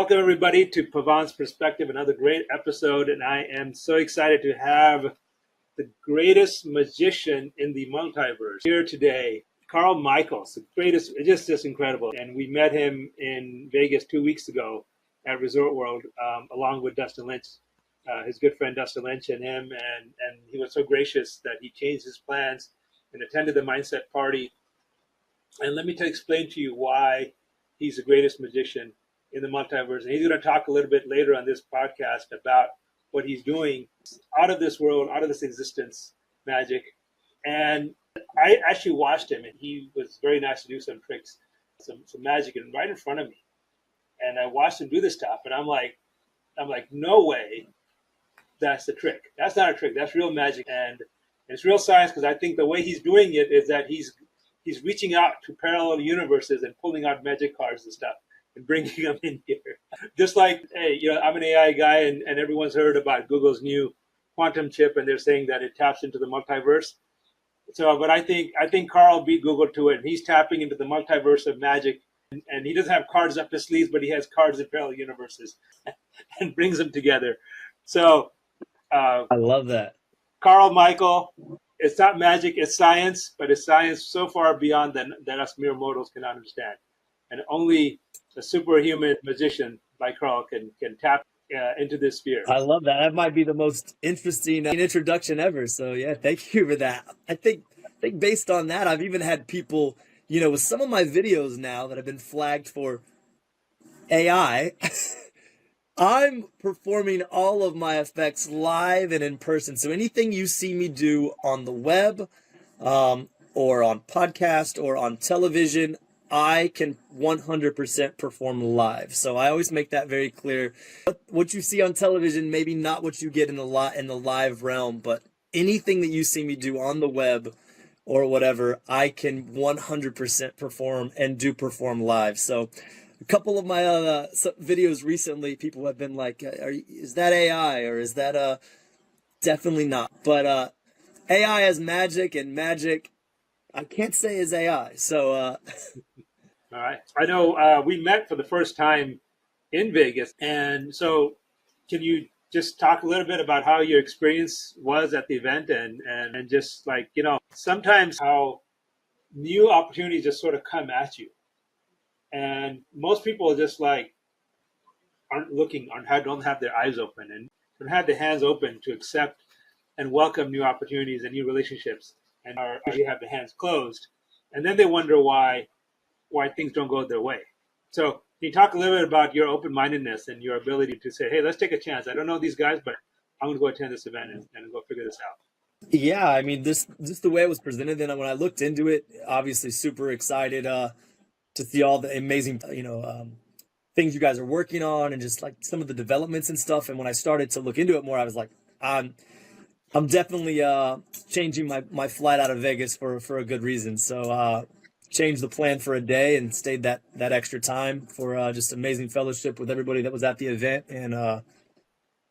Welcome, everybody, to Pavan's Perspective, another great episode. And I am so excited to have the greatest magician in the multiverse here today, Carl Michaels, the greatest, just incredible. And we met him in Vegas 2 weeks ago at Resort World, along with Dustin Lynch, his good friend Dustin Lynch and him. And he was so gracious that he changed his plans and attended the Mindset Party. And let me explain to you why he's the greatest magician in the multiverse. And he's going to talk a little bit later on this podcast about what he's doing out of this world, out of this existence magic. And I actually watched him, and he was very nice to do some tricks, some magic, and right in front of me. And I watched him do this stuff, and I'm like, no way, that's the trick. That's not a trick. That's real magic, and it's real science. Because I think the way he's doing it is that he's reaching out to parallel universes and pulling out magic cards and stuff and bringing them in here. Just like, hey, I'm an AI guy, and everyone's heard about Google's new quantum chip, and they're saying that it taps into the multiverse. So, but I think Carl beat Google to it. He's tapping into the multiverse of magic, and he doesn't have cards up his sleeves, but he has cards in parallel universes and brings them together. So, I love that. Carl Michael, it's not magic, it's science, but it's science so far beyond that us mere mortals can understand. And only a superhuman magician like Carl can tap into this sphere. I love that. That might be the most interesting introduction ever. So yeah, thank you for that. I think based on that, I've even had people, with some of my videos now that have been flagged for AI, I'm performing all of my effects live and in person. So anything you see me do on the web, or on podcast or on television, I can 100% perform live. So I always make that very clear. What you see on television, maybe not what you get in the live realm, but anything that you see me do on the web or whatever, I can 100% perform and do perform live. So a couple of my videos recently, people have been like, is that AI or is that definitely not. But AI is magic, and magic I can't say is AI. So all right. I know we met for the first time in Vegas. And so can you just talk a little bit about how your experience was at the event and just like, sometimes how new opportunities just sort of come at you. And most people just like aren't looking, don't have their eyes open and don't have their hands open to accept and welcome new opportunities and new relationships, and usually have their hands closed. And then they wonder why things don't go their way. So can you talk a little bit about your open-mindedness and your ability to say, hey, let's take a chance. I don't know these guys, but I'm going to go attend this event and go figure this out. Yeah, I mean, this the way it was presented. Then when I looked into it, obviously super excited to see all the amazing, things you guys are working on, and just like some of the developments and stuff. And when I started to look into it more, I was like, I'm definitely changing my flight out of Vegas for a good reason. So changed the plan for a day and stayed that extra time for just amazing fellowship with everybody that was at the event, and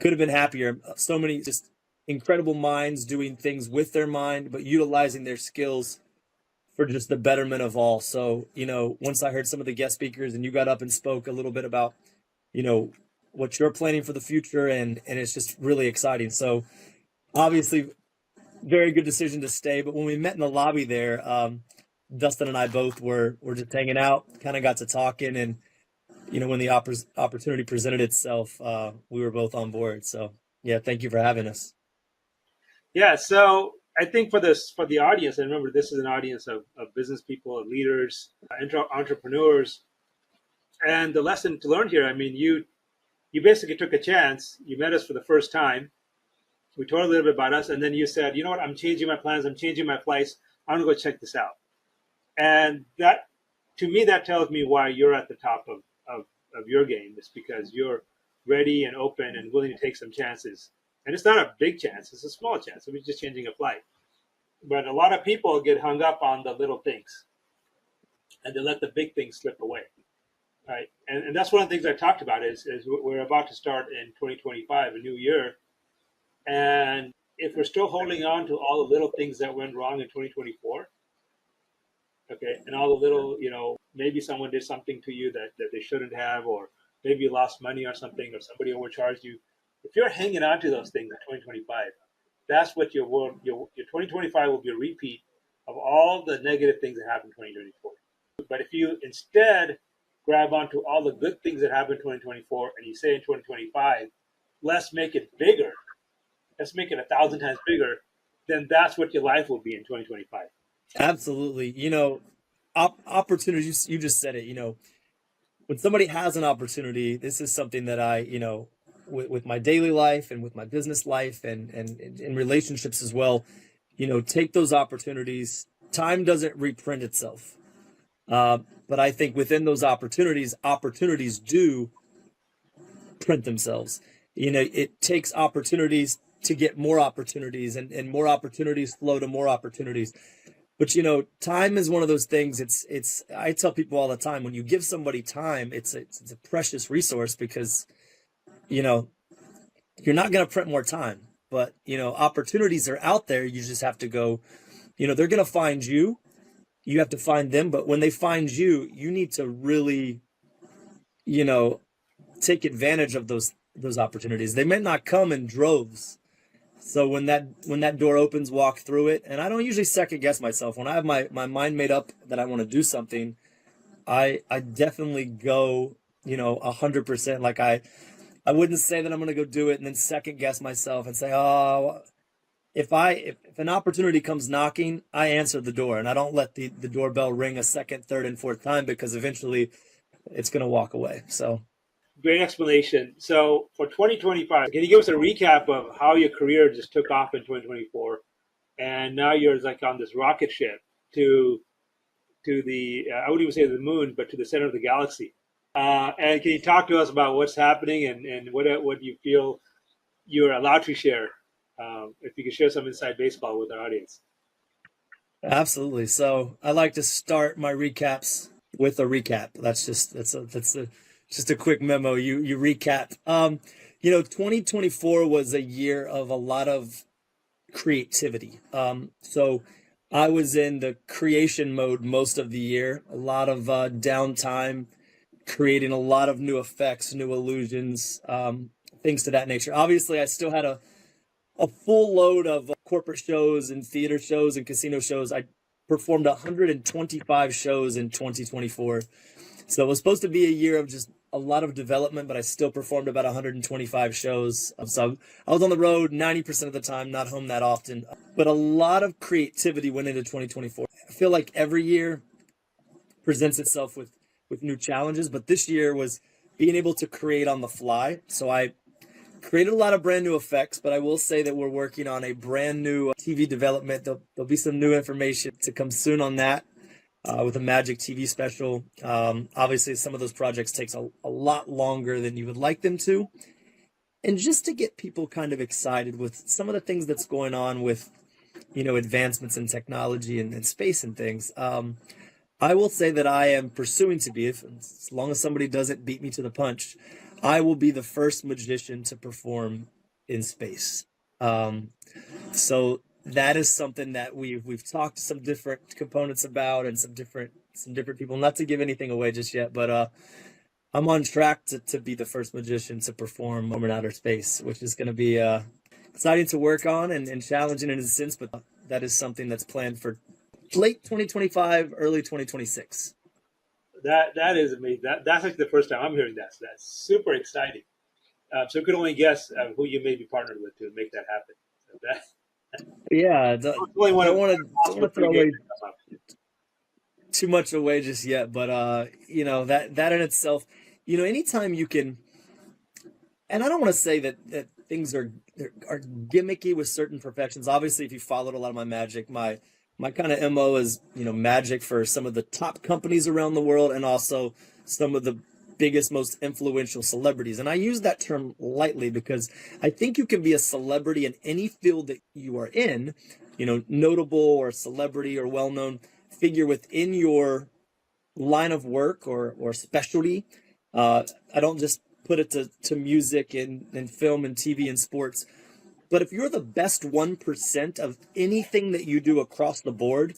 could have been happier. So many just incredible minds doing things with their mind, but utilizing their skills for just the betterment of all. So, once I heard some of the guest speakers and you got up and spoke a little bit about, what you're planning for the future, and it's just really exciting. So obviously very good decision to stay. But when we met in the lobby there, Dustin and I both were just hanging out, kind of got to talking, and, when the opportunity presented itself, we were both on board. So yeah, thank you for having us. Yeah. So I think for the audience, and remember, this is an audience of business people, of leaders, entrepreneurs. And the lesson to learn here, I mean, you basically took a chance. You met us for the first time. We told a little bit about us, and then you said, you know what, I'm changing my plans. I'm changing my flights. I'm going to go check this out. And that, to me, that tells me why you're at the top of your game. Is because you're ready and open and willing to take some chances. And it's not a big chance. It's a small chance. We're just changing a flight. But a lot of people get hung up on the little things, and they let the big things slip away. Right. And that's one of the things I talked about is we're about to start in 2025, a new year. And if we're still holding on to all the little things that went wrong in 2024, okay, and all the little, maybe someone did something to you that they shouldn't have, or maybe you lost money or something, or somebody overcharged you. If you're hanging on to those things in 2025, that's what your 2025 will be a repeat of all the negative things that happened in 2024. But if you instead grab onto all the good things that happened in 2024 and you say in 2025, let's make it bigger, let's make it 1,000 times bigger, then that's what your life will be in 2025. Absolutely. Opportunities, you just said it, when somebody has an opportunity, this is something that I, with my daily life and with my business life and in relationships as well, take those opportunities. Time doesn't reprint itself. But I think within those opportunities do print themselves. It takes opportunities to get more opportunities, and more opportunities flow to more opportunities. But time is one of those things. I tell people all the time, when you give somebody time, it's a precious resource, because you're not going to print more time, but opportunities are out there. You just have to go. They're going to find you. You have to find them, but when they find you, you need to really, take advantage of those opportunities. They may not come in droves. So when that door opens, walk through it. And I don't usually second guess myself. When I have my mind made up that I want to do something, I definitely go, 100%. Like I wouldn't say that I'm going to go do it and then second guess myself and say, oh, if an opportunity comes knocking, I answer the door, and I don't let the doorbell ring a second, third, and fourth time, because eventually it's going to walk away. So. Great explanation. So for 2025, can you give us a recap of how your career just took off in 2024, and now you're like on this rocket ship to the I wouldn't even say the moon, but to the center of the galaxy? And can you talk to us about what's happening and what you feel you're allowed to share? If you could share some inside baseball with our audience. Absolutely. So I like to start my recaps with a recap. That's just a quick memo. You recap. 2024 was a year of a lot of creativity. So I was in the creation mode most of the year. A lot of downtime, creating a lot of new effects, new illusions, things to that nature. Obviously, I still had a full load of corporate shows and theater shows and casino shows. I performed 125 shows in 2024. So it was supposed to be a year of just a lot of development, but I still performed about 125 shows. So I was on the road 90% of the time, not home that often. But a lot of creativity went into 2024. I feel like every year presents itself with new challenges, but this year was being able to create on the fly. So I created a lot of brand new effects, but I will say that we're working on a brand new TV development. There'll be some new information to come soon on that, with a Magic TV special. Obviously, some of those projects takes a lot longer than you would like them to. And just to get people kind of excited with some of the things that's going on with, advancements in technology and space and things. I will say that I am pursuing to be, as long as somebody doesn't beat me to the punch, I will be the first magician to perform in space. So that is something that we've talked to some different components about, and some different people. Not to give anything away just yet, but I'm on track to be the first magician to perform in outer space, which is going to be exciting to work on and challenging in a sense. But that is something that's planned for late 2025, early 2026. That is amazing. That's like the first time I'm hearing that. So that's super exciting. So you could only guess who you may be partnered with to make that happen. So Yeah, don't want to throw away too much away just yet, but that in itself, anytime you can, and I don't want to say that things are gimmicky with certain professions. Obviously, if you followed a lot of my magic, my kind of MO is, magic for some of the top companies around the world, and also some of the biggest, most influential celebrities. And I use that term lightly because I think you can be a celebrity in any field that you are in, notable or celebrity or well-known figure within your line of work or specialty. I don't just put it to music and film and TV and sports. But if you're the best 1% of anything that you do across the board,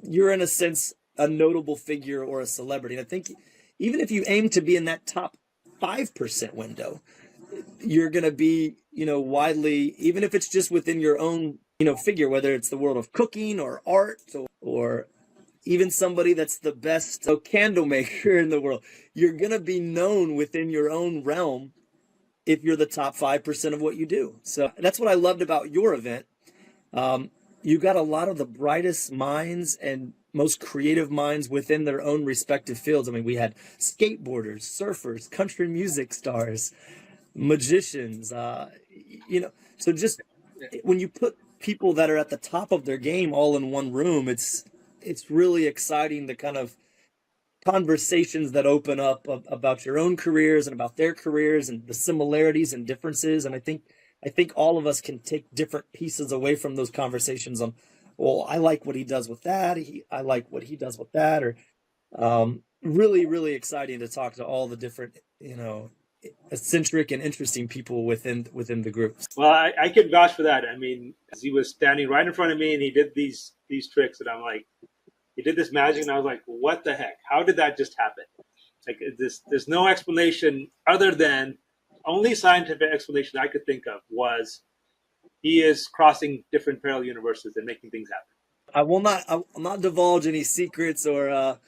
you're in a sense a notable figure or a celebrity. And I think even if you aim to be in that top 5% window, you're going to be, widely, even if it's just within your own, figure, whether it's the world of cooking or art or even somebody that's the best candle maker in the world, you're going to be known within your own realm if you're the top 5% of what you do. So that's what I loved about your event. You got a lot of the brightest minds and most creative minds within their own respective fields. I mean, we had skateboarders, surfers, country music stars, magicians, so just when you put people that are at the top of their game all in one room, it's really exciting, the kind of conversations that open up about your own careers and about their careers and the similarities and differences. And I think all of us can take different pieces away from those conversations on, well, I like what he does with that. I like what he does with that. Or really, really exciting to talk to all the different, eccentric and interesting people within the group. Well, I can vouch for that. I mean, he was standing right in front of me and he did these tricks, and I'm like, he did this magic, and I was like, what the heck? How did that just happen? Like, there's no explanation other than, only scientific explanation I could think of was he is crossing different parallel universes and making things happen. I will not divulge any secrets or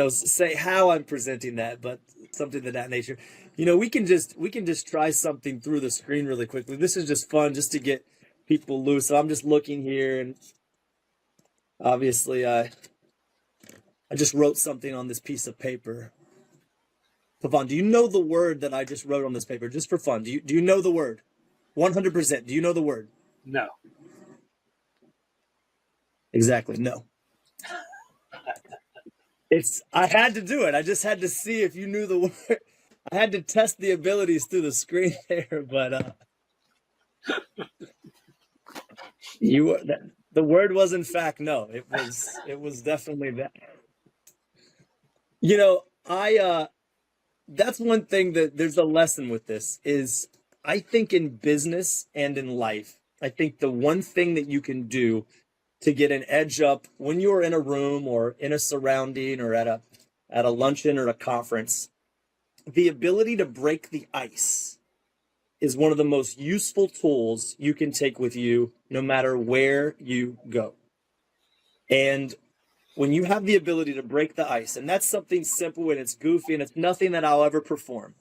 say how I'm presenting that, but something of that nature. We can just try something through the screen really quickly. This is just fun, just to get people loose. So I'm just looking here, and obviously I just wrote something on this piece of paper. Pavan, do you know the word that I just wrote on this paper, just for fun? Do you know the word? 100%. Do you know the word? No. Exactly. No. I had to do it. I just had to see if you knew the word. I had to test the abilities through the screen there, but the word was in fact no. It was definitely that. That's one thing that there's a lesson with this is, I think in business and in life, I think the one thing that you can do to get an edge up when you're in a room or in a surrounding or at a luncheon or a conference, the ability to break the ice is one of the most useful tools you can take with you no matter where you go. And when you have the ability to break the ice, and that's something simple and it's goofy and it's nothing that I'll ever perform,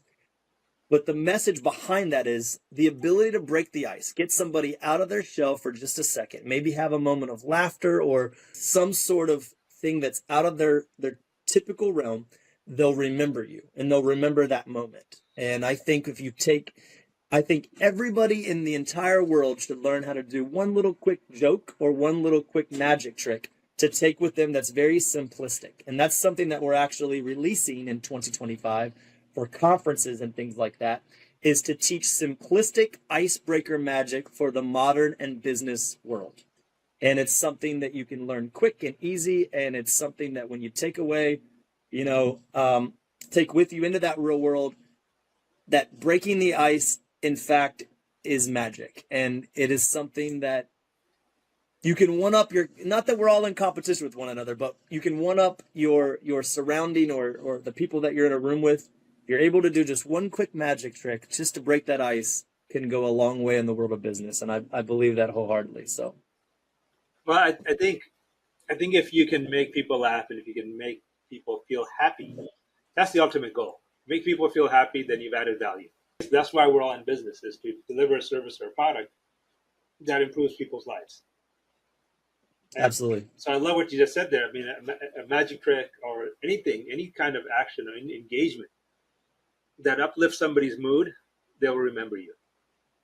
but the message behind that is the ability to break the ice, get somebody out of their shell for just a second, maybe have a moment of laughter or some sort of thing that's out of their typical realm. They'll remember you and they'll remember that moment. And I think I think everybody in the entire world should learn how to do one little quick joke or one little quick magic trick to take with them that's very simplistic. And that's something that we're actually releasing in 2025 for conferences and things like that, is to teach simplistic icebreaker magic for the modern and business world. And it's something that you can learn quick and easy. And it's something that when you take away, take with you into that real world, that breaking the ice, in fact, is magic. And it is something that you can one up not that we're all in competition with one another, but you can one up your surrounding or the people that you're in a room with. If you're able to do just one quick magic trick just to break that ice, can go a long way in the world of business. And I believe that wholeheartedly. So, well, I think if you can make people laugh and if you can make people feel happy, that's the ultimate goal. Make people feel happy, then you've added value. That's why we're all in business, is to deliver a service or a product that improves people's lives. And absolutely. So I love what you just said there. I mean, a magic trick or anything, any kind of action or engagement that uplifts somebody's mood, they will remember you.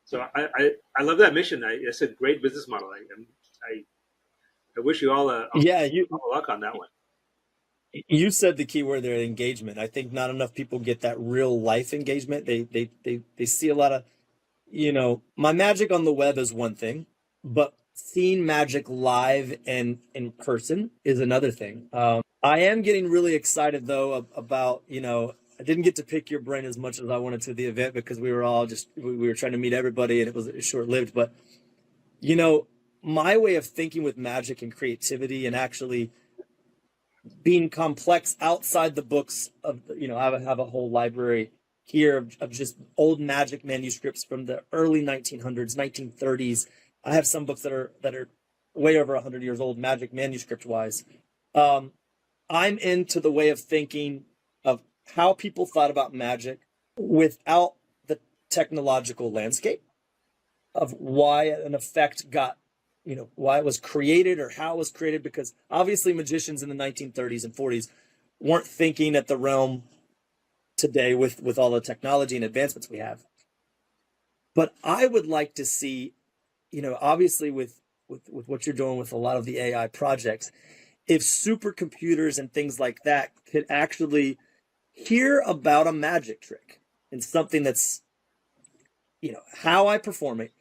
So I love that mission. It's a great business model. I wish you all luck on that one. You said the key word there, engagement. I think not enough people get that real life engagement. They see a lot of, my magic on the web is one thing, but seeing magic live and in person is another thing. I am getting really excited though about, I didn't get to pick your brain as much as I wanted to the event because we were all we were trying to meet everybody and it was short-lived. But, my way of thinking with magic and creativity and actually being complex outside the books of, I have a whole library here of just old magic manuscripts from the early 1900s, 1930s. I have some books that are way over 100 years old, magic manuscript wise. I'm into the way of thinking of how people thought about magic without the technological landscape of why an effect got, why it was created or how it was created, because obviously magicians in the 1930s and 40s weren't thinking at the realm today with all the technology and advancements we have. But I would like to see, obviously with what you're doing with a lot of the AI projects, if supercomputers and things like that could actually hear about a magic trick and something that's, how I perform it,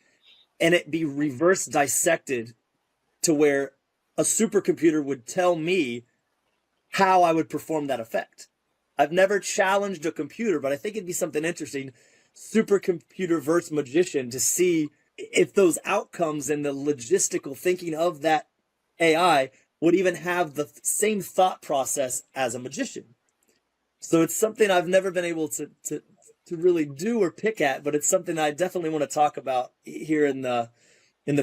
and it be reverse dissected to where a supercomputer would tell me how I would perform that effect. I've never challenged a computer, but I think it'd be something interesting, supercomputer versus magician, to see if those outcomes and the logistical thinking of that AI would even have the same thought process as a magician. So it's something I've never been able to really do or pick at, but it's something I definitely want to talk about here in the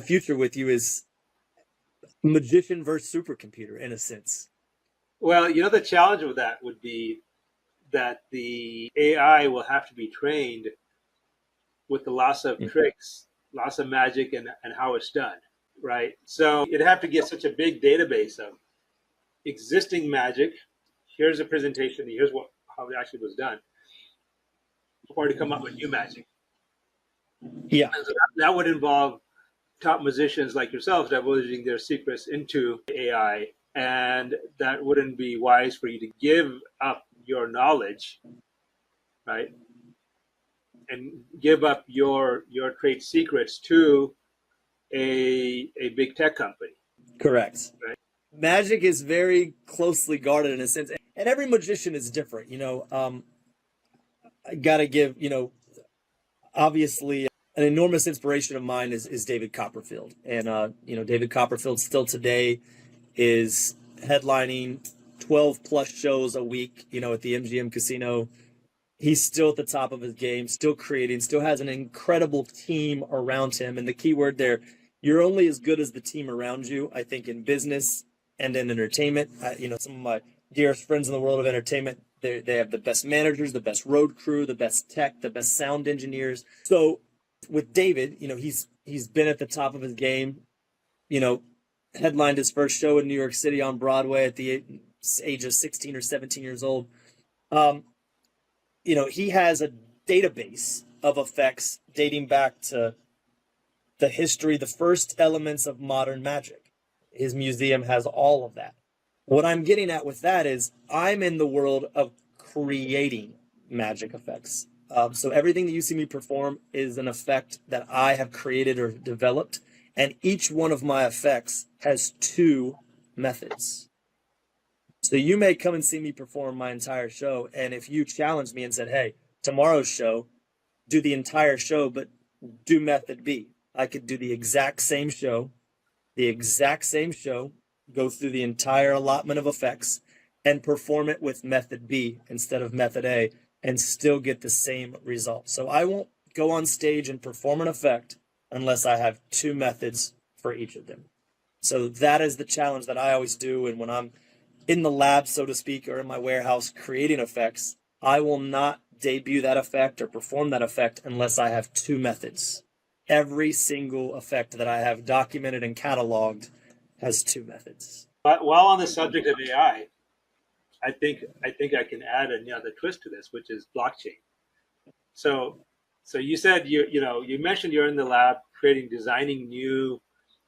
future with you, is magician versus supercomputer in a sense. Well, the challenge with that would be that the AI will have to be trained with the loss of tricks, loss of magic, and how it's done, right? So you'd have to get such a big database of existing magic. Here's a presentation. Here's how it actually was done, or to come up with new magic. Yeah. And so that would involve top musicians like yourselves divulging their secrets into AI, and that wouldn't be wise for you to give up your knowledge, right? And give up your trade secrets to a big tech company. Correct. Right? Magic is very closely guarded in a sense, and every magician is different. I gotta give, obviously an enormous inspiration of mine is David Copperfield. And, David Copperfield still today is headlining 12 plus shows a week, at the MGM casino. He's still at the top of his game, still creating, still has an incredible team around him. And the key word there, you're only as good as the team around you, I think, in business and in entertainment. Some of my dearest friends in the world of entertainment, they have the best managers, the best road crew, the best tech, the best sound engineers. So with David, he's been at the top of his game, headlined his first show in New York City on Broadway at the age of 16 or 17 years old. He has a database of effects dating back to the history, the first elements of modern magic. His museum has all of that. What I'm getting at with that is I'm in the world of creating magic effects. So everything that you see me perform is an effect that I have created or developed, and each one of my effects has two methods. So you may come and see me perform my entire show, and if you challenge me and said, hey, tomorrow's show, do the entire show, but do method B. I could do the exact same show, go through the entire allotment of effects, and perform it with method B instead of method A, and still get the same result. So I won't go on stage and perform an effect unless I have two methods for each of them. So that is the challenge that I always do. And when I'm in the lab, so to speak, or in my warehouse creating effects, I will not debut that effect or perform that effect unless I have two methods. Every single effect that I have documented and cataloged has two methods. But while on the subject of AI, I think I can add another twist to this, which is blockchain. So you said you mentioned you're in the lab designing new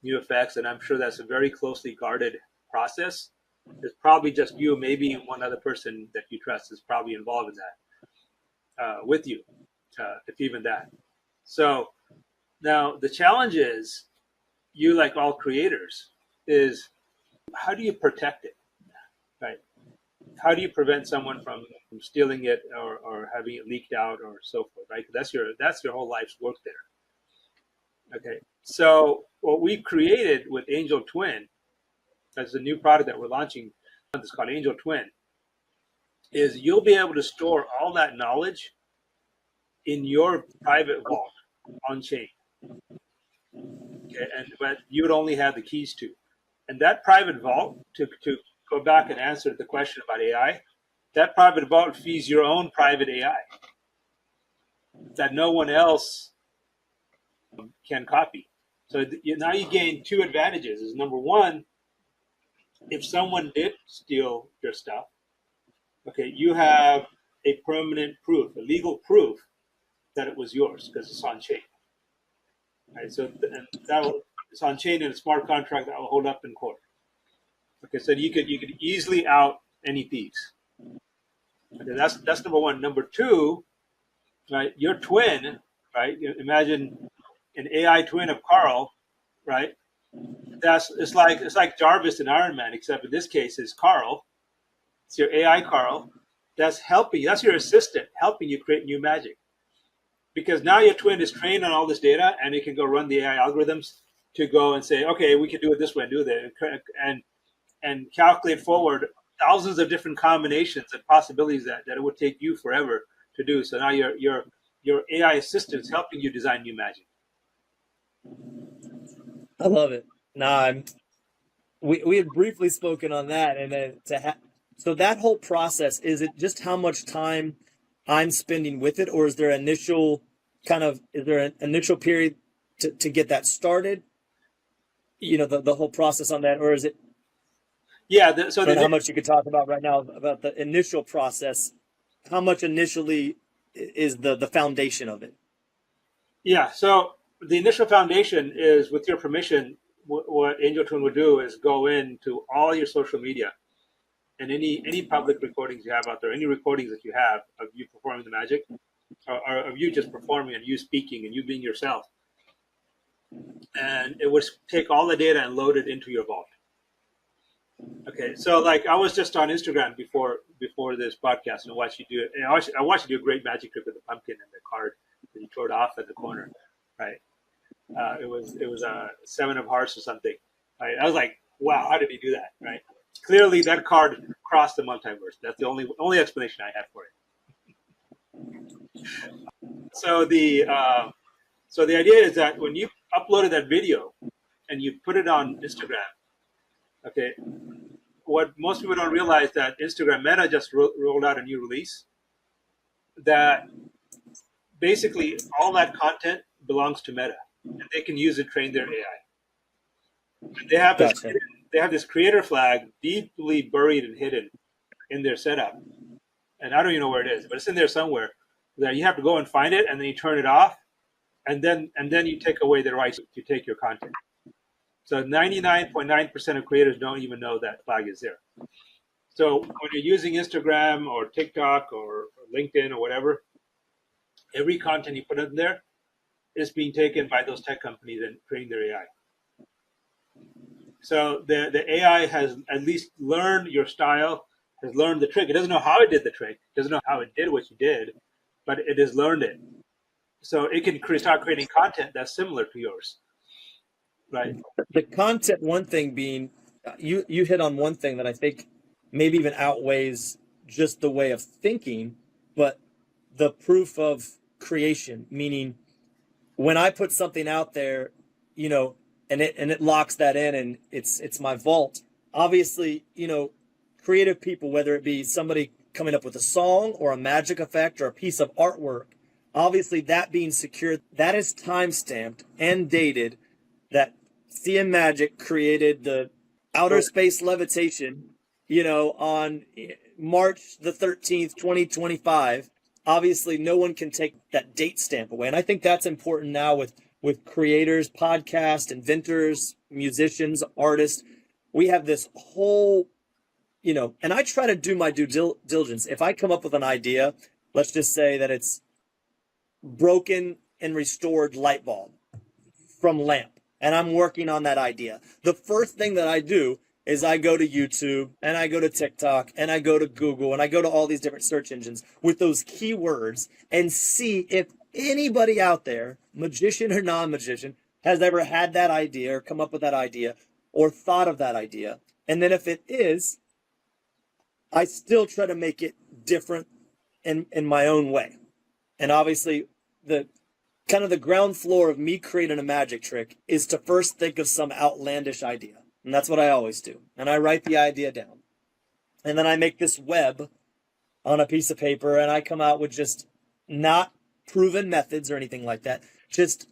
effects, and I'm sure that's a very closely guarded process. There's probably just you, maybe one other person that you trust is probably involved in that with you, if even that. So now the challenge is, you, like all creators, is how do you protect it, right? How do you prevent someone from stealing it or having it leaked out or so forth, right? That's your whole life's work there. Okay, so what we created with Angel Twin, as a new product that we're launching, it's called Angel Twin, is you'll be able to store all that knowledge in your private vault on chain. Okay, but you would only have the keys to. And that private vault, to go back and answer the question about AI, that private vault feeds your own private AI that no one else can copy. So now you gain two advantages. Is number one, if someone did steal your stuff, okay, you have a permanent proof, a legal proof that it was yours because it's on chain. Right? So and it's on chain in a smart contract that will hold up in court. Okay, so you could easily out any thieves. Okay, that's number one. Number two, right? Your twin, right? Imagine an AI twin of Carl, right? It's like Jarvis and Iron Man, except in this case it's Carl. It's your AI Carl. That's helping. That's your assistant helping you create new magic. Because now your twin is trained on all this data, and it can go run the AI algorithms to go and say, okay, we can do it this way and do that, and calculate forward thousands of different combinations and possibilities that it would take you forever to do. So now your AI assistant is helping you design new magic. I love it. Nah, we had briefly spoken on that, and then so that whole process, is it just how much time I'm spending with it, or is there an initial period to get that started? You know, the whole process on that, or is it? Yeah. How much you could talk about right now about the initial process? How much initially is the foundation of it? Yeah. So the initial foundation is, with your permission, what Angel Twin would do is go into all your social media and any public recordings you have out there, any recordings that you have of you performing the magic, or of you just performing and you speaking and you being yourself. And it would take all the data and load it into your vault. Okay, so like I was just on Instagram before this podcast and watched you do it. And I watched you do a great magic trick with the pumpkin and the card that you tore it off at the corner, right? It was a 7 of hearts or something. Right? I was like, wow, how did he do that? Right? Clearly, that card crossed the multiverse. That's the only explanation I have for it. So the idea is that when you uploaded that video and you put it on Instagram, okay, what most people don't realize that Instagram Meta just rolled out a new release that basically all that content belongs to Meta, and they can use it, train their AI. And they have this creator flag deeply buried and hidden in their setup, and I don't even know where it is, but it's in there somewhere. That you have to go and find it, and then you turn it off, and then you take away the rights to take your content. So 99.9% of creators don't even know that flag is there. So when you're using Instagram or TikTok or LinkedIn or whatever, every content you put in there is being taken by those tech companies and training their AI. So the AI has at least learned your style, has learned the trick. It doesn't know how it did the trick, it doesn't know how it did what you did, but it has learned it. So it can start creating content that's similar to yours. Right. The content, one thing being, you hit on one thing that I think maybe even outweighs just the way of thinking, but the proof of creation, meaning when I put something out there, you know, and it locks that in, and it's my vault. Obviously, you know, creative people, whether it be somebody coming up with a song or a magic effect or a piece of artwork, obviously that being secured, that is time stamped and dated. That CM Magic created the outer space levitation, you know, on March the 13th, 2025. Obviously, no one can take that date stamp away. And I think that's important now with creators, podcast, inventors, musicians, artists. We have this whole, you know, and I try to do my due diligence. If I come up with an idea, let's just say that it's broken and restored light bulb from lamp, and I'm working on that idea. The first thing that I do is I go to YouTube and I go to TikTok and I go to Google and I go to all these different search engines with those keywords and see if anybody out there, magician or non-magician, has ever had that idea or come up with that idea or thought of that idea. And then if it is, I still try to make it different in my own way. And obviously, the kind of the ground floor of me creating a magic trick is to first think of some outlandish idea. And that's what I always do. And I write the idea down. And then I make this web on a piece of paper, and I come out with just not proven methods or anything like that, just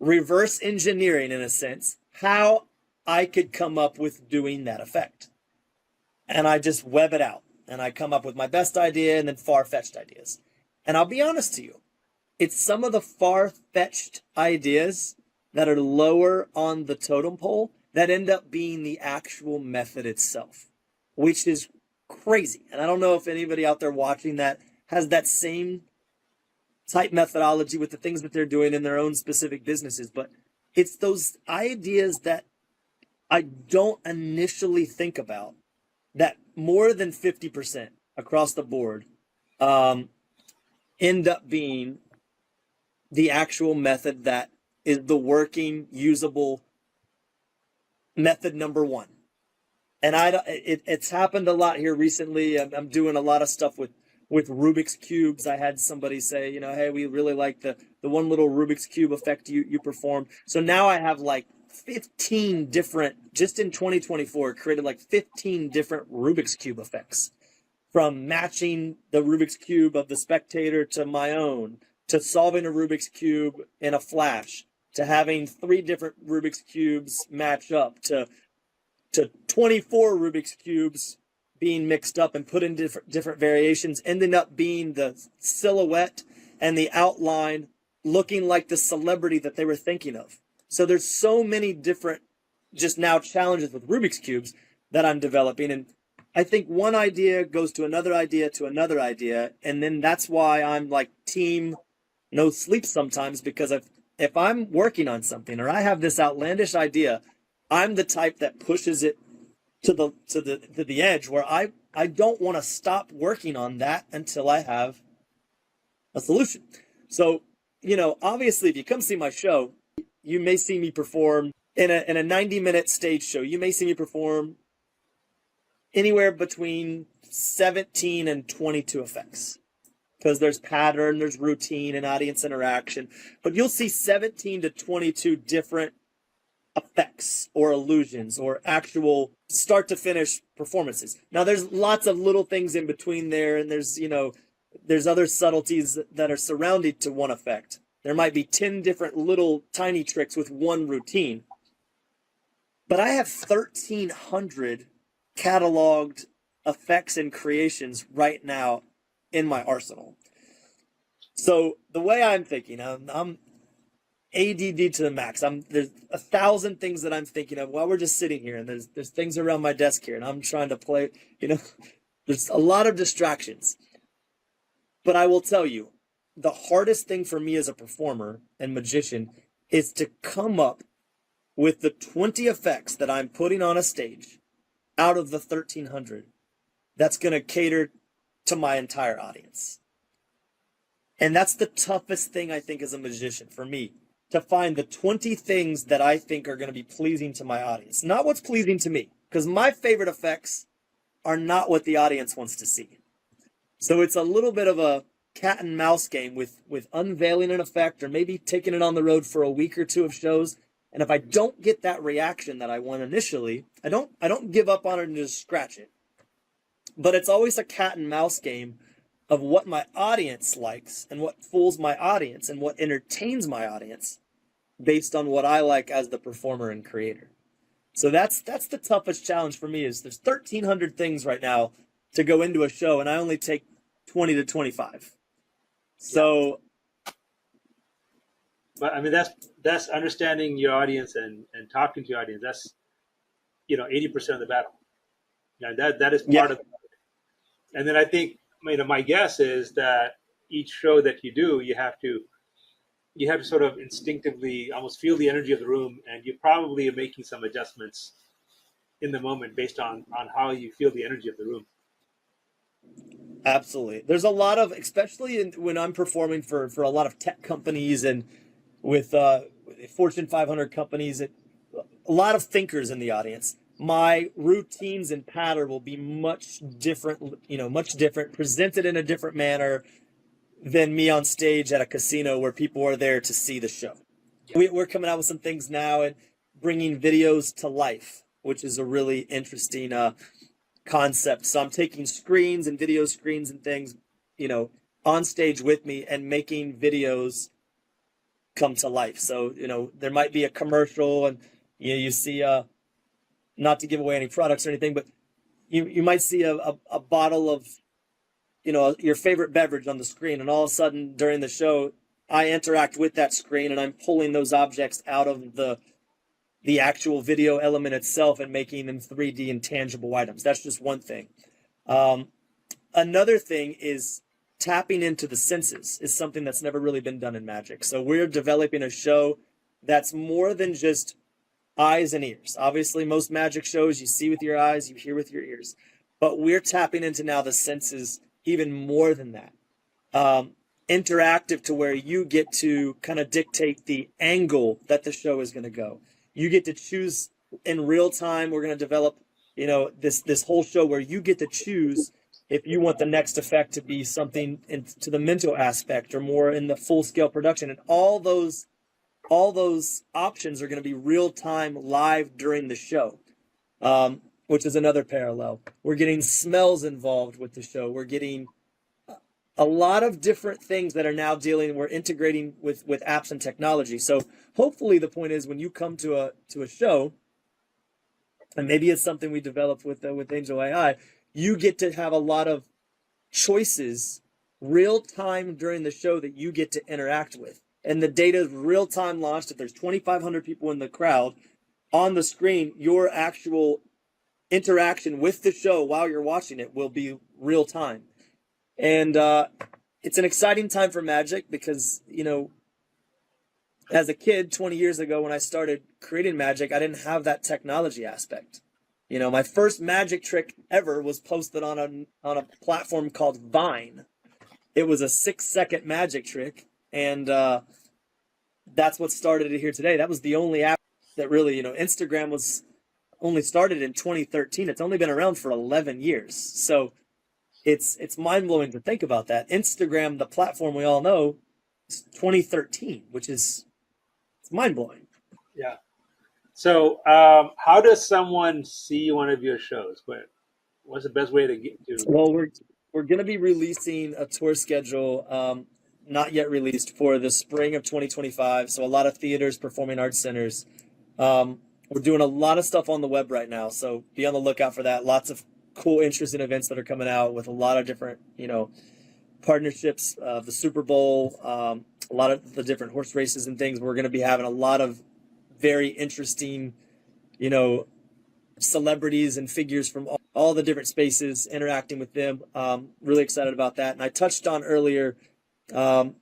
reverse engineering, in a sense, how I could come up with doing that effect. And I just web it out, and I come up with my best idea and then far-fetched ideas. And I'll be honest to you, it's some of the far-fetched ideas that are lower on the totem pole that end up being the actual method itself, which is crazy. And I don't know if anybody out there watching that has that same type methodology with the things that they're doing in their own specific businesses, but it's those ideas that I don't initially think about that more than 50% across the board end up being the actual method that is the working, usable method number one. And it's happened a lot here recently. I'm doing a lot of stuff with Rubik's Cubes. I had somebody say, hey, we really like the one little Rubik's Cube effect you performed. So now I have like 15 different, just in 2024, created like 15 different Rubik's Cube effects, from matching the Rubik's Cube of the spectator to my own, to solving a Rubik's Cube in a flash, to having 3 different Rubik's Cubes match up, to 24 Rubik's Cubes being mixed up and put in different variations, ending up being the silhouette and the outline looking like the celebrity that they were thinking of. So there's so many different just now challenges with Rubik's Cubes that I'm developing. And I think one idea goes to another idea to another idea. And then that's why I'm like team no sleep sometimes, because if I'm working on something or I have this outlandish idea, I'm the type that pushes it to the edge, where I don't want to stop working on that until I have a solution. So, obviously, if you come see my show, you may see me perform in a 90-minute stage show. You may see me perform anywhere between 17 and 22 effects, because there's pattern, there's routine, and audience interaction. But you'll see 17 to 22 different effects or illusions or actual start to finish performances. Now there's lots of little things in between there, and there's other subtleties that are surrounded to one effect. There might be 10 different little tiny tricks with one routine. But I have 1,300 cataloged effects and creations right now in my arsenal. So the way I'm thinking, I'm ADD to the max. There's 1,000 things that I'm thinking of while we're just sitting here, and there's things around my desk here, and I'm trying to play. There's a lot of distractions. But I will tell you, the hardest thing for me as a performer and magician is to come up with the 20 effects that I'm putting on a stage out of the 1,300 that's going to cater to my entire audience. And that's the toughest thing, I think, as a magician for me, to find the 20 things that I think are going to be pleasing to my audience. Not what's pleasing to me, because my favorite effects are not what the audience wants to see. So it's a little bit of a cat and mouse game with unveiling an effect, or maybe taking it on the road for a week or two of shows. And if I don't get that reaction that I want initially, I don't give up on it and just scratch it. But it's always a cat and mouse game of what my audience likes and what fools my audience and what entertains my audience based on what I like as the performer and creator. So that's the toughest challenge for me. Is there's 1,300 things right now to go into a show, and I only take 20 to 25. So, but I mean, that's understanding your audience and talking to your audience. That's 80% of the battle. That is part of it. And then I think, my guess is that each show that you do, you have to sort of instinctively almost feel the energy of the room, and you probably are making some adjustments in the moment based on how you feel the energy of the room. Absolutely. There's a lot of, especially when I'm performing for a lot of tech companies and with Fortune 500 companies, a lot of thinkers in the audience. My routines and pattern will be much different, presented in a different manner. than me on stage at a casino where people are there to see the show. We're coming out with some things now and bringing videos to life, which is a really interesting concept. So I'm taking screens and video screens and things, on stage with me and making videos come to life. So, there might be a commercial and you see, not to give away any products or anything, but you might see a bottle of, your favorite beverage on the screen. And all of a sudden during the show, I interact with that screen and I'm pulling those objects out of the actual video element itself and making them 3D and tangible items. That's just one thing. Another thing is tapping into the senses is something that's never really been done in magic. So we're developing a show that's more than just eyes and ears. Obviously, most magic shows you see with your eyes, you hear with your ears. But we're tapping into now the senses even more than that. Interactive to where you get to kind of dictate the angle that the show is going to go. You get to choose in real time. We're going to develop, this whole show where you get to choose if you want the next effect to be something into the mental aspect or more in the full scale production. And all those options are going to be real time live during the show, which is another parallel. We're getting smells involved with the show. We're getting a lot of different things that are now we're integrating with apps and technology. So hopefully the point is when you come to a show, and maybe it's something we developed with AngelAi, you get to have a lot of choices real time during the show that you get to interact with. And the data is real time launched. If there's 2,500 people in the crowd on the screen, your actual interaction with the show while you're watching it will be real time. And it's an exciting time for magic because, as a kid 20 years ago when I started creating magic, I didn't have that technology aspect. My first magic trick ever was posted on a platform called Vine. It was a 6-second magic trick, and that's what started it here today. That was the only app that really, Instagram was only started in 2013. It's only been around for 11 years. So it's mind-blowing to think about that. Instagram, the platform we all know, is 2013, which is mind-blowing. Yeah. So how does someone see one of your shows? What's the best way to get to? Well, we're going to be releasing a tour schedule, not yet released, for the spring of 2025. So a lot of theaters, performing arts centers. We're doing a lot of stuff on the web right now. So be on the lookout for that. Lots of cool, interesting events that are coming out with a lot of different, partnerships. The Super Bowl, a lot of the different horse races and things. We're going to be having a lot of very interesting, celebrities and figures from all the different spaces, interacting with them. Really excited about that. And I touched on earlier, the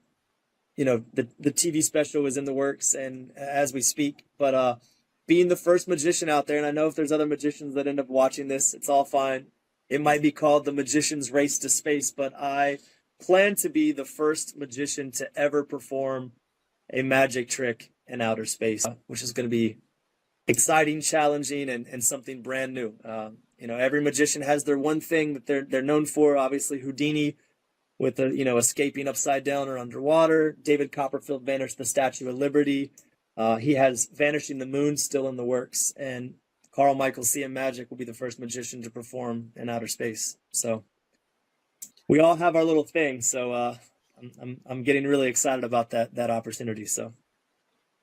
TV special is in the works and as we speak, but being the first magician out there, and I know if there's other magicians that end up watching this, it's all fine. It might be called The Magician's Race to Space, but I plan to be the first magician to ever perform a magic trick in outer space, which is going to be exciting, challenging, and something brand new. Every magician has their one thing that they're known for. Obviously, Houdini with escaping upside down or underwater. David Copperfield vanished the Statue of Liberty. He has Vanishing the Moon still in the works, and Carl Michael CM Magic will be the first magician to perform in outer space. So we all have our little thing. So I'm getting really excited about that opportunity. So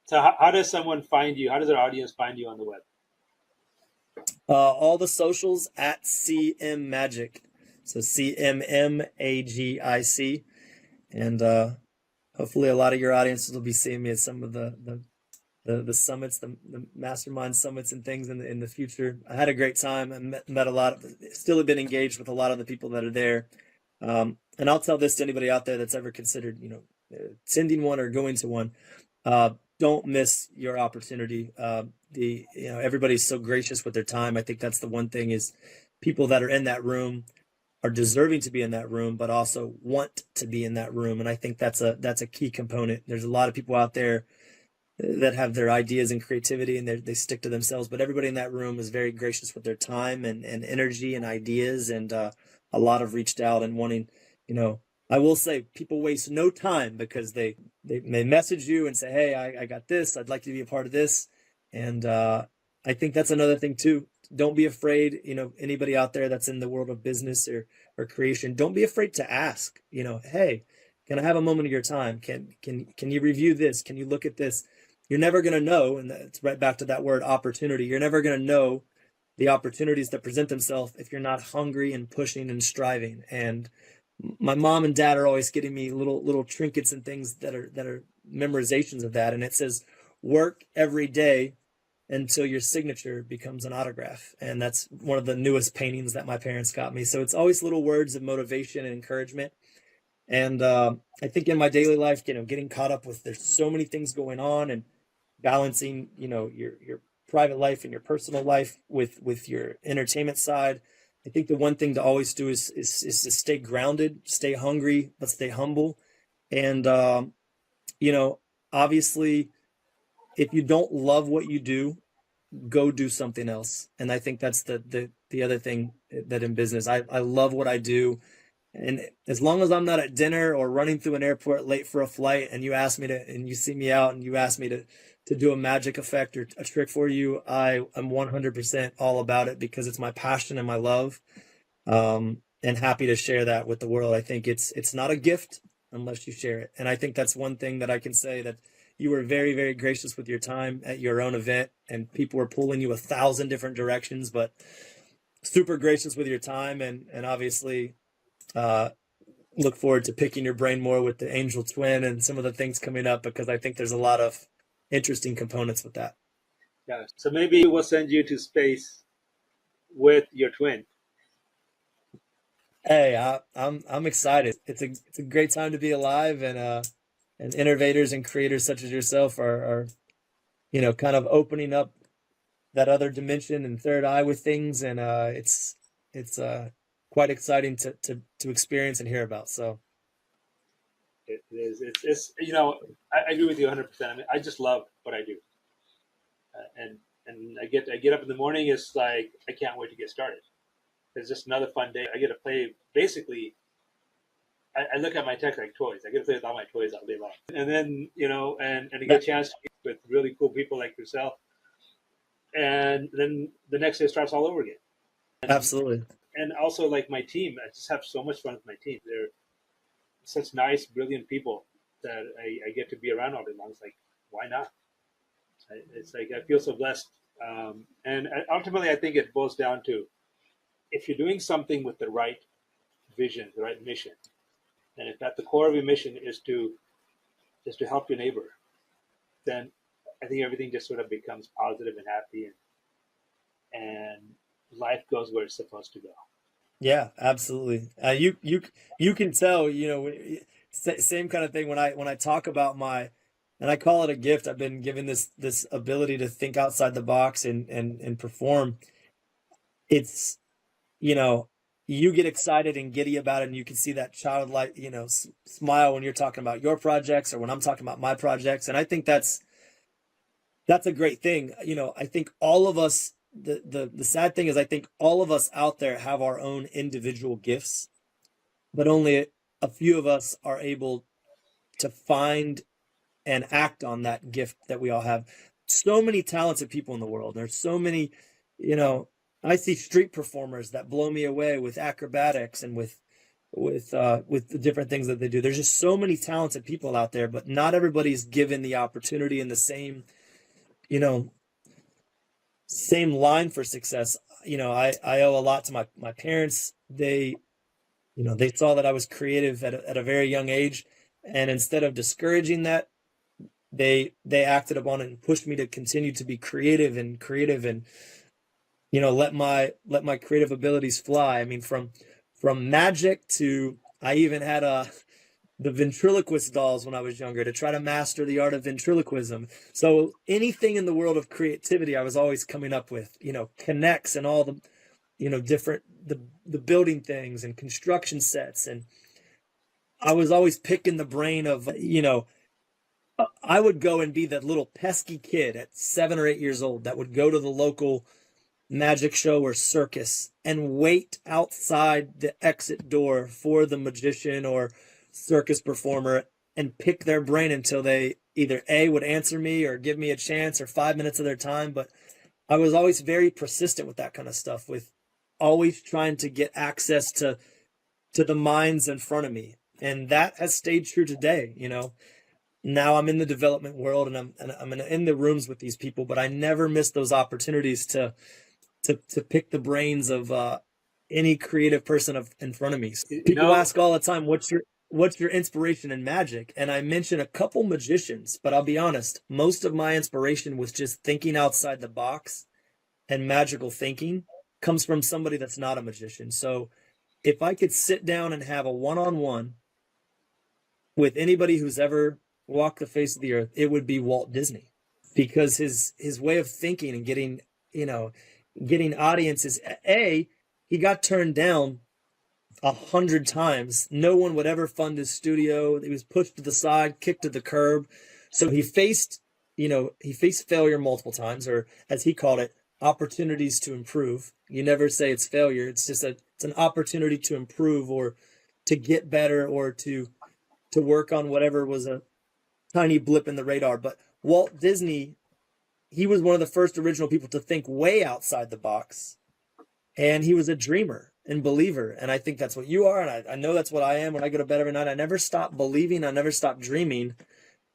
how does someone find you? How does our audience find you on the web? All the socials at CM Magic. So CMMAGIC. And hopefully a lot of your audiences will be seeing me at some of the summits, the mastermind summits and things in the future. I had a great time. I met a lot still have been engaged with a lot of the people that are there. And I'll tell this to anybody out there that's ever considered, attending one or going to one. Don't miss your opportunity. Everybody's so gracious with their time. I think that's the one thing is people that are in that room are deserving to be in that room, but also want to be in that room. And I think that's a key component. There's a lot of people out there that have their ideas and creativity and they stick to themselves, but everybody in that room is very gracious with their time and energy and ideas. And a lot have reached out and wanting, I will say people waste no time because they message you and say, hey, I got this, I'd like to be a part of this. And I think that's another thing too. Don't be afraid, anybody out there that's in the world of business or creation, don't be afraid to ask, hey, can I have a moment of your time? Can you review this? Can you look at this? You're never going to know, and it's right back to that word opportunity. You're never going to know the opportunities that present themselves if you're not hungry and pushing and striving. And my mom and dad are always getting me little trinkets and things that are memorizations of that. And it says, work every day until your signature becomes an autograph. And that's one of the newest paintings that my parents got me. So it's always little words of motivation and encouragement. And I think in my daily life, getting caught up with, there's so many things going on, and balancing, your private life and your personal life with your entertainment side. I think the one thing to always do is to stay grounded, stay hungry, but stay humble. And, obviously, if you don't love what you do, go do something else. And I think that's the other thing that in business, I love what I do. And as long as I'm not at dinner or running through an airport late for a flight, and you ask me to, and you see me out and you ask me to do a magic effect or a trick for you, I'm 100% all about it, because it's my passion and my love. And happy to share that with the world. I think it's not a gift unless you share it. And I think that's one thing that I can say, that you were very, very gracious with your time at your own event, and people were pulling you 1,000 different directions, but super gracious with your time. And obviously, look forward to picking your brain more with the angel twin and some of the things coming up, because I think there's a lot of interesting components with that. Yeah. So maybe we'll send you to space with your twin. Hey, I'm excited. It's a great time to be alive, and innovators and creators such as yourself are kind of opening up that other dimension and third eye with things, and it's quite exciting to experience and hear about. So it is. It's I agree with you 100%. I mean, I just love what I do, and I get up in the morning. It's like I can't wait to get started. It's just another fun day. I get to play. Basically, I look at my tech like toys. I get to play with all my toys all day long, and then and to get a chance to meet with really cool people like yourself, and then the next day starts all over again. absolutely. And also, like, my team, I just have so much fun with my team. They're such nice, brilliant people that I get to be around all day long. It's like, why not? It's like I feel so blessed. And ultimately, I think it boils down to, if you're doing something with the right vision, the right mission, and if at the core of your mission is to help your neighbor, then I think everything just sort of becomes positive and happy, and life goes where it's supposed to go. Yeah, absolutely. You can tell, same kind of thing when I talk about and I call it a gift. I've been given this ability to think outside the box and perform. It's, you get excited and giddy about it, and you can see that childlike, smile when you're talking about your projects or when I'm talking about my projects. And I think that's a great thing. I think all of us, the sad thing is, I think all of us out there have our own individual gifts, but only a few of us are able to find and act on that gift that we all have. So many talented people in the world. There's so many, I see street performers that blow me away with acrobatics and with the different things that they do. There's just so many talented people out there, but not everybody's given the opportunity and the same, same line for success. I owe a lot to my parents. They saw that I was creative at a very young age, and instead of discouraging that, they acted upon it and pushed me to continue to be creative and let my creative abilities fly. I mean, from magic to, I even had the ventriloquist dolls when I was younger to try to master the art of ventriloquism. So anything in the world of creativity, I was always coming up with, connects and all the, different, the building things and construction sets. And I was always picking the brain of, I would go and be that little pesky kid at 7 or 8 years old that would go to the local magic show or circus and wait outside the exit door for the magician or circus performer and pick their brain until they either A, would answer me or give me a chance or 5 minutes of their time. But I was always very persistent with that kind of stuff, with always trying to get access to the minds in front of me. And that has stayed true today. Now I'm in the development world, and I'm in the rooms with these people, but I never miss those opportunities to pick the brains of any creative person in front of me. People ask all the time, what's your inspiration in magic? And I mention a couple magicians, but I'll be honest, most of my inspiration was just thinking outside the box, and magical thinking comes from somebody that's not a magician. So if I could sit down and have a one-on-one with anybody who's ever walked the face of the earth, it would be Walt Disney, because his way of thinking and getting audiences. He got turned down 100 times. No one would ever fund his studio. He was pushed to the side, kicked to the curb. So he faced failure multiple times, or as he called it, opportunities to improve. You never say it's failure. It's just it's an opportunity to improve, or to get better, or to work on whatever was a tiny blip in the radar. But Walt Disney, he was one of the first original people to think way outside the box. And he was a dreamer and believer. And I think that's what you are. And I know that's what I am when I go to bed every night. I never stop believing. I never stop dreaming.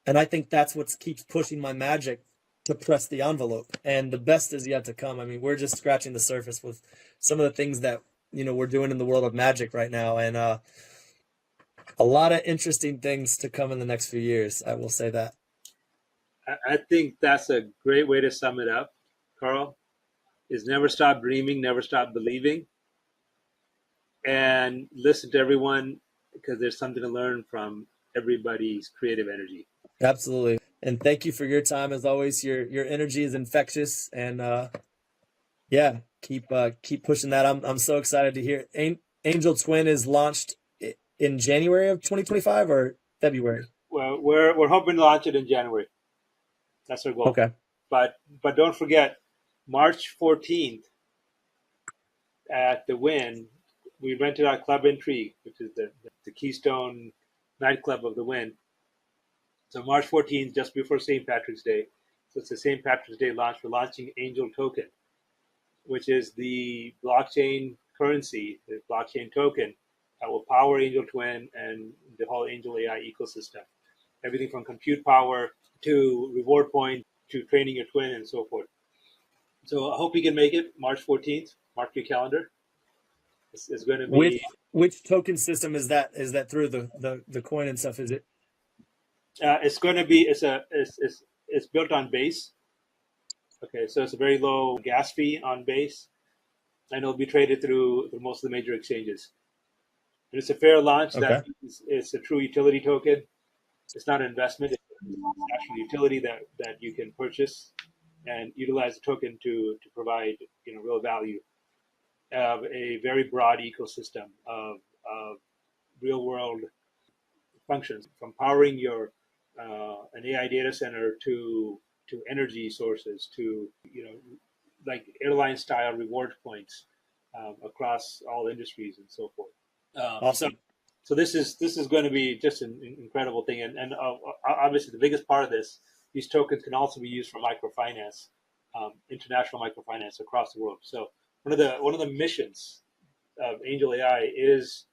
And I think that's what keeps pushing my magic to press the envelope. And the best is yet to come. I mean, we're just scratching the surface with some of the things that, we're doing in the world of magic right now. And a lot of interesting things to come in the next few years. I will say that. I think that's a great way to sum it up, Carl, is never stop dreaming, never stop believing, and listen to everyone, because there's something to learn from everybody's creative energy. Absolutely. And thank you for your time. As always, your energy is infectious, and keep pushing that. I'm so excited to hear. Angel Twin is launched in January of 2025 or February? Well, we're hoping to launch it in January. That's our goal. Okay. But don't forget, March 14th at the Wynn, we rented out Club Intrigue, which is the Keystone nightclub of the Wynn. So March 14th, just before St. Patrick's Day. So it's the St. Patrick's Day launch. We're launching Angel Token, which is the blockchain currency, the blockchain token that will power Angel Twin and the whole AngelAi ecosystem. Everything from compute power to reward point to training your twin and so forth. So I hope you can make it March 14th. Mark your calendar. It's going to be. Which token system is that? Is that through the coin and stuff? Is it? It's going to be. It's built on Base. Okay, so it's a very low gas fee on Base, and it'll be traded through most of the major exchanges. And it's a fair launch. Okay. That it's a true utility token. It's not an investment. It's an actual utility that you can purchase and utilize the token to provide real value of a very broad ecosystem of real world functions, from powering your an AI data center to energy sources to like airline style reward points across all industries and so forth. Awesome. So this is going to be just an incredible thing, and obviously the biggest part of this, these tokens can also be used for microfinance, international microfinance across the world. So one of the missions of AngelAi is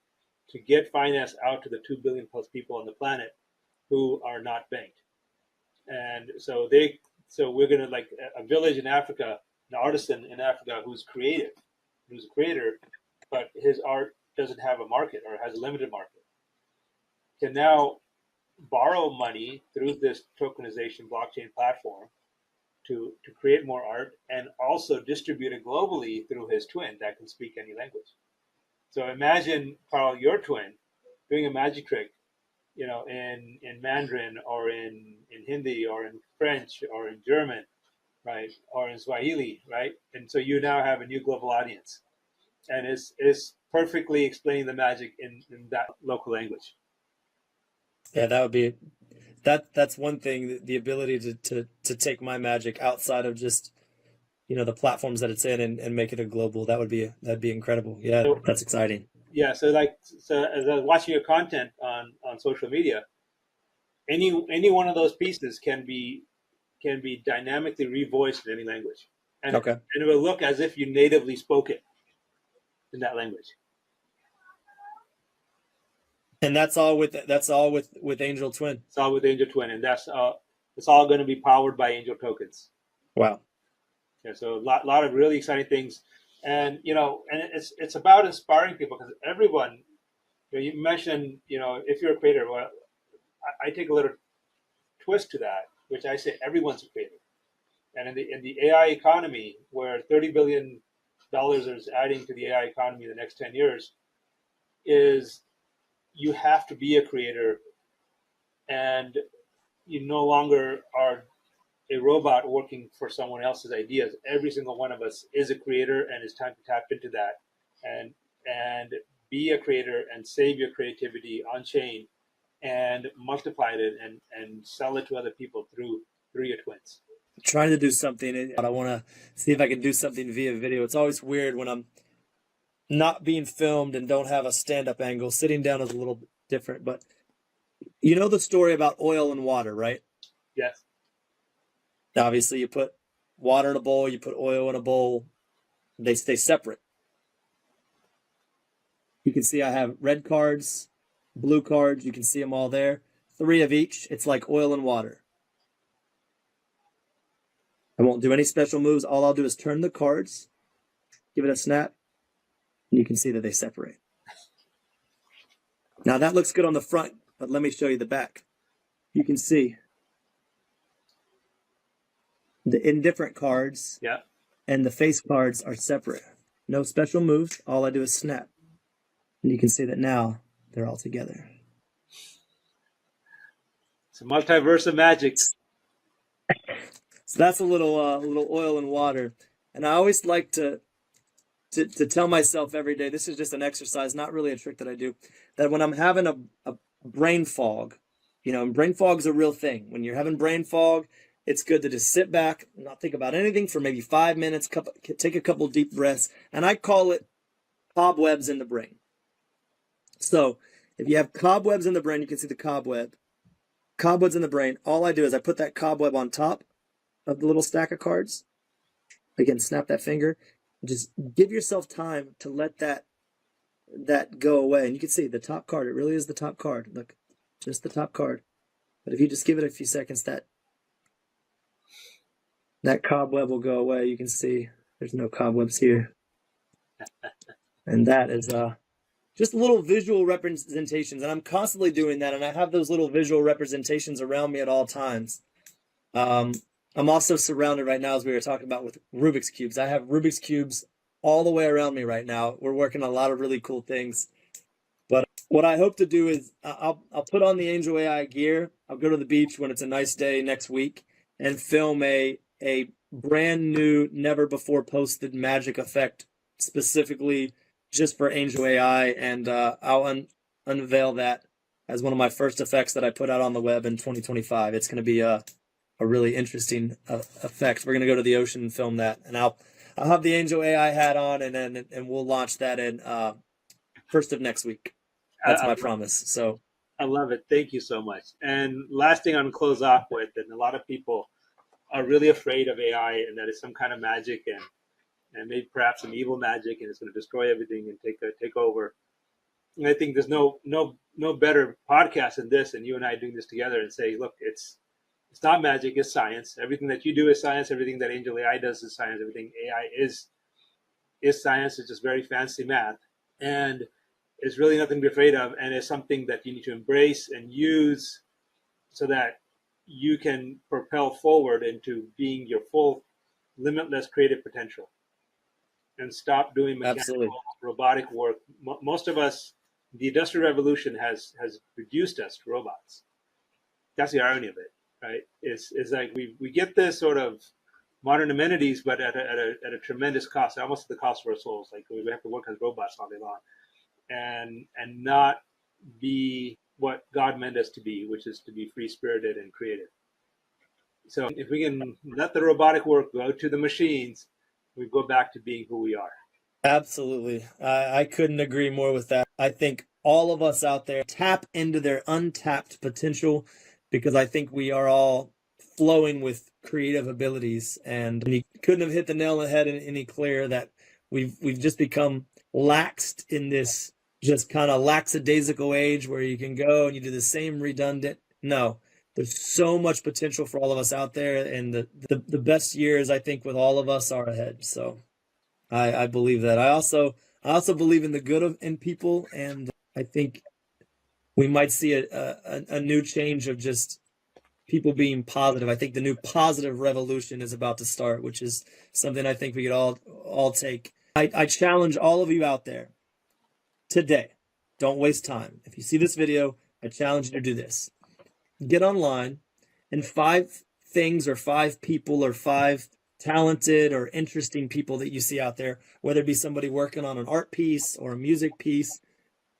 to get finance out to the 2 billion plus people on the planet who are not banked, and so we're going to, like a village in Africa, an artisan in Africa who's creative, who's a creator, but his art doesn't have a market or has a limited market, can now borrow money through this tokenization blockchain platform to create more art, and also distribute it globally through his twin that can speak any language. So imagine, Carl, your twin doing a magic trick, in Mandarin or in Hindi or in French or in German, right, or in Swahili, right? And so you now have a new global audience, and is perfectly explaining the magic in that local language. Yeah, that would be that's one thing, the ability to take my magic outside of just the platforms that it's in, and make it a global. That'd be incredible. Yeah, that's exciting. yeah. So as I was watching your content on social media, any one of those pieces can be dynamically revoiced in any language, and Okay. it will look as if you natively spoke it in that language. And that's all with Angel Twin. It's all with Angel Twin, and it's all going to be powered by Angel tokens. Wow. Yeah, so lot of really exciting things, and and it's about inspiring people because everyone. You mentioned, if you're a creator, well, I take a little twist to that, which I say everyone's a creator. And in the AI economy, where $30 billion is adding to the AI economy in the next 10 years, is you have to be a creator, and you no longer are a robot working for someone else's ideas. Every single one of us is a creator, and it's time to tap into that and be a creator and save your creativity on chain and multiply it and sell it to other people through your twins. Trying to do something. I want to see if I can do something via video. It's always weird when I'm not being filmed and don't have a stand-up angle. Sitting down is a little bit different, but you know the story about oil and water, right? Yes. Obviously, you put water in a bowl, you put oil in a bowl, they stay separate. You can see I have red cards, blue cards. You can see them all there. 3 of each. It's like oil and water. I won't do any special moves. All I'll do is turn the cards, give it a snap, and you can see that they separate. Now that looks good on the front, but let me show you the back. You can see the indifferent cards and the face cards are separate. No special moves. All I do is snap. And you can see that now they're all together. It's a multiverse of magic. So that's a little oil and water. And I always like to tell myself every day, this is just an exercise, not really a trick that I do, that when I'm having a brain fog, and brain fog is a real thing. When you're having brain fog, it's good to just sit back, not think about anything for maybe 5 minutes, take a couple deep breaths, and I call it cobwebs in the brain. So if you have cobwebs in the brain, you can see the cobwebs in the brain. All I do is I put that cobweb on top of the little stack of cards. Again, snap that finger. Just give yourself time to let that go away. And you can see the top card. It really is the top card. Look, just the top card. But if you just give it a few seconds, that cobweb will go away. You can see there's no cobwebs here. And that is just little visual representations. And I'm constantly doing that. And I have those little visual representations around me at all times. I'm also surrounded right now, as we were talking about, with Rubik's Cubes. I have Rubik's Cubes all the way around me right now. We're working on a lot of really cool things. But what I hope to do is I'll put on the AngelAi gear. I'll go to the beach when it's a nice day next week and film a brand new, never before posted magic effect specifically just for AngelAi. And I'll unveil that as one of my first effects that I put out on the web in 2025. It's going to be a really interesting effect. We're going to go to the ocean and film that. And I'll have the AngelAi hat on and we'll launch that in first of next week. That's my promise. So I love it. Thank you so much. And last thing I'm going to close off with, and a lot of people are really afraid of AI and that it's some kind of magic and maybe perhaps some evil magic and it's going to destroy everything and take over. And I think there's no better podcast than this and you and I doing this together and say, look, it's not magic, it's science. Everything that you do is science. Everything that AngelAi does is science. Everything AI is science. It's just very fancy math. And it's really nothing to be afraid of. And it's something that you need to embrace and use so that you can propel forward into being your full, limitless creative potential. And stop doing mechanical, robotic work. Most of us, the Industrial Revolution has reduced us to robots. That's the irony of it. Right? It's like we get this sort of modern amenities, but at a tremendous cost, almost at the cost of our souls. Like we have to work as robots all day long, and not be what God meant us to be, which is to be free spirited and creative. So if we can let the robotic work go to the machines, we go back to being who we are. Absolutely. I couldn't agree more with that. I think all of us out there tap into their untapped potential because I think we are all flowing with creative abilities. And you couldn't have hit the nail on the head any clearer that we've just become laxed in this just kind of lackadaisical age where you can go and you do the same redundant. No, there's so much potential for all of us out there, and the best years I think with all of us are ahead. So I believe that. I also believe in the good in people, and I think we might see a new change of just people being positive. I think the new positive revolution is about to start, which is something I think we could all take. I challenge all of you out there today. Don't waste time. If you see this video, I challenge you to do this. Get online and 5 things or 5 people or 5 talented or interesting people that you see out there, whether it be somebody working on an art piece or a music piece,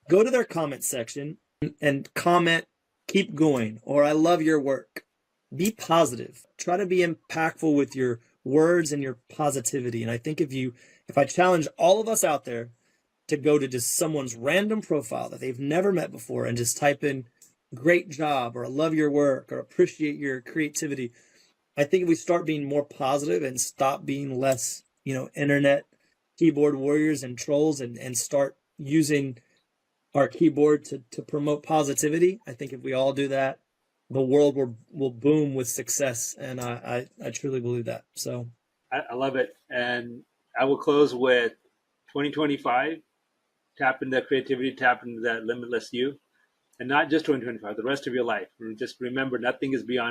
go to their comment section and comment, keep going, or I love your work. Be positive. Try to be impactful with your words and your positivity. And I think if I challenge all of us out there to go to just someone's random profile that they've never met before and just type in great job or I love your work or appreciate your creativity, I think if we start being more positive and stop being less, internet keyboard warriors and trolls and start using our keyboard to promote positivity, I think if we all do that, the world will boom with success. And I truly believe that. So I love it. And I will close with 2025, tap into that creativity, tap into that limitless you, and not just 2025, the rest of your life. Just remember, nothing is beyond